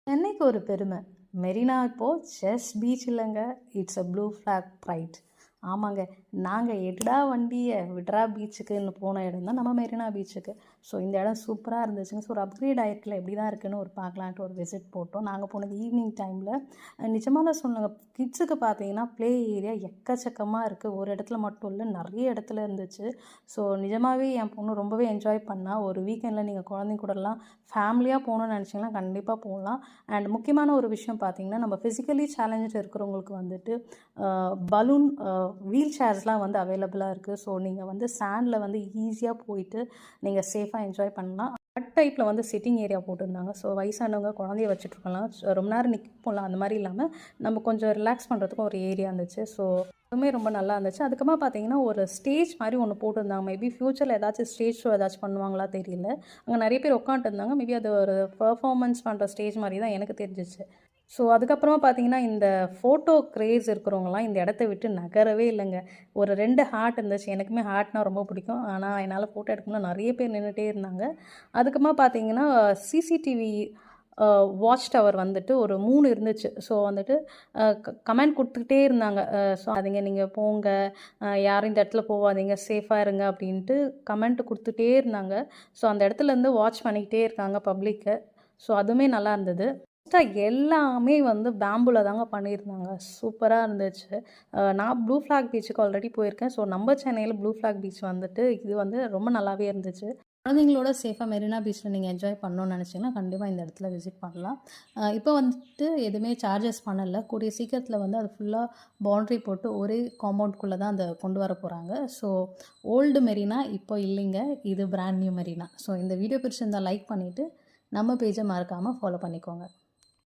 சென்னைக்கு ஒரு பெருமை. மெரினா இப்போது ஜஸ்ட் பீச் இல்லைங்க, it's a blue flag pride. ஆமாங்க, நாங்கள் எடுடா வண்டியை விட்ரா பீச்சுக்குன்னு போன இடம் தான் நம்ம மெரினா பீச்சுக்கு. ஸோ இந்த இடம் சூப்பராக இருந்துச்சுங்க. ஸோ ஒரு அப்கிரேட் ஆகிருக்கல, எப்படி தான் இருக்குன்னு ஒரு பார்க்கலான்ட்டு ஒரு விசிட் போட்டோம். நாங்கள் போனது ஈவினிங் டைமில். நிஜமாக சொன்னாங்க, கிட்ஸுக்கு பார்த்தீங்கன்னா ப்ளே ஏரியா எக்கச்சக்கமாக இருக்குது. ஒரு இடத்துல மட்டும் இல்லை, நிறைய இடத்துல இருந்துச்சு. ஸோ நிஜமாகவே என் பொண்ணு ரொம்பவே என்ஜாய் பண்ணால். ஒரு வீக்கெண்டில் நீங்கள் குழந்தைங்க கூடலாம் ஃபேமிலியாக போகணுன்னு நினச்சிங்கன்னா கண்டிப்பாக போகலாம். அண்ட் முக்கியமான ஒரு விஷயம் பார்த்தீங்கன்னா, நம்ம ஃபிசிக்கலி சேலஞ்சு இருக்கிறவங்களுக்கு வந்துட்டு பலூன் வீல் சேர்ஸ்லாம் வந்து அவைலபிளாக இருக்குது. ஸோ நீங்கள் வந்து சாண்டில் வந்து ஈஸியாக போயிட்டு நீங்கள் சேஃபாக என்ஜாய் பண்ணலாம். ஹட் டைப்பில் வந்து சிட்டிங் ஏரியா போட்டிருந்தாங்க. ஸோ வயசானவங்க குழந்தைய வச்சுட்ருக்கலாம், ரொம்ப நேரம் நிற்போம்லாம், அந்த மாதிரி இல்லாமல் நம்ம கொஞ்சம் ரிலாக்ஸ் பண்ணுறதுக்கும் ஒரு ஏரியா இருந்துச்சு. ஸோ அதுவுமே ரொம்ப நல்லா இருந்துச்சு. அதுக்கப்புறமா பார்த்தீங்கன்னா ஒரு ஸ்டேஜ் மாதிரி ஒன்று போட்டிருந்தாங்க. மேபி ஃப்யூச்சரில் ஏதாச்சும் ஸ்டேஜ் ஷோ ஏதாச்சும் பண்ணுவாங்களா தெரியல. அங்கே நிறைய பேர் உட்காந்துருந்தாங்க. மேபி அது ஒரு பெர்ஃபார்மன்ஸ் பண்ணுற ஸ்டேஜ் மாதிரி தான் எனக்கு தெரிஞ்சிச்சு. ஸோ அதுக்கப்புறமா பார்த்தீங்கன்னா இந்த ஃபோட்டோ க்ரேஸ் இருக்கிறவங்களாம் இந்த இடத்த விட்டு நகரவே இல்லைங்க. ஒரு 2 ஹார்ட் இருந்துச்சு. எனக்குமே ஹார்ட்னால் ரொம்ப பிடிக்கும். ஆனால் என்னால் ஃபோட்டோ எடுக்கணும்னா நிறைய பேர் நின்றுட்டே இருந்தாங்க. அதுக்கப்புறமா பார்த்தீங்கன்னா சிசிடிவி வாட்ச் டவர் வந்துட்டு ஒரு 3 இருந்துச்சு. ஸோ வந்துட்டு கமெண்ட் கொடுத்துக்கிட்டே இருந்தாங்க. ஸோ அதுங்க நீங்கள் போங்க, யாரும் இந்த இடத்துல போகாதீங்க, சேஃபாக இருங்க அப்படின்ட்டு கமெண்ட் கொடுத்துட்டே இருந்தாங்க. ஸோ அந்த இடத்துலேருந்து வாட்ச் பண்ணிக்கிட்டே இருக்காங்க பப்ளிக்கை. ஸோ அதுவுமே நல்லா இருந்தது. எல்லாமே வந்து பேம்புல தாங்க பண்ணியிருந்தாங்க. சூப்பராக இருந்துச்சு. நான் ப்ளூ ஃப்ளாக் பீச்சுக்கு ஆல்ரெடி போயிருக்கேன். ஸோ நம்ம சென்னையில் ப்ளூ ஃப்ளாக் பீச் வந்துட்டு இது வந்து ரொம்ப நல்லாவே இருந்துச்சு. குழந்தைங்களோட சேஃபாக மெரினா பீச்சில் நீங்கள் என்ஜாய் பண்ணணும்னு நினச்சிங்கன்னா கண்டிப்பாக இந்த இடத்துல விசிட் பண்ணலாம். இப்போ வந்துட்டு எதுவுமே சார்ஜஸ் பண்ணலை. கூடிய சீக்கிரத்தில் வந்து அது ஃபுல்லாக பவுண்ட்ரி போட்டு ஒரே காம்பவுண்ட்குள்ளே தான் அதை கொண்டு வர போகிறாங்க. ஸோ ஓல்டு மெரினா இப்போ இல்லைங்க, இது பிராண்ட் நியூ மெரினா. ஸோ இந்த வீடியோ பிடிச்சிருந்தால் லைக் பண்ணிவிட்டு நம்ம பேஜை மறக்காமல் ஃபாலோ பண்ணிக்கோங்க.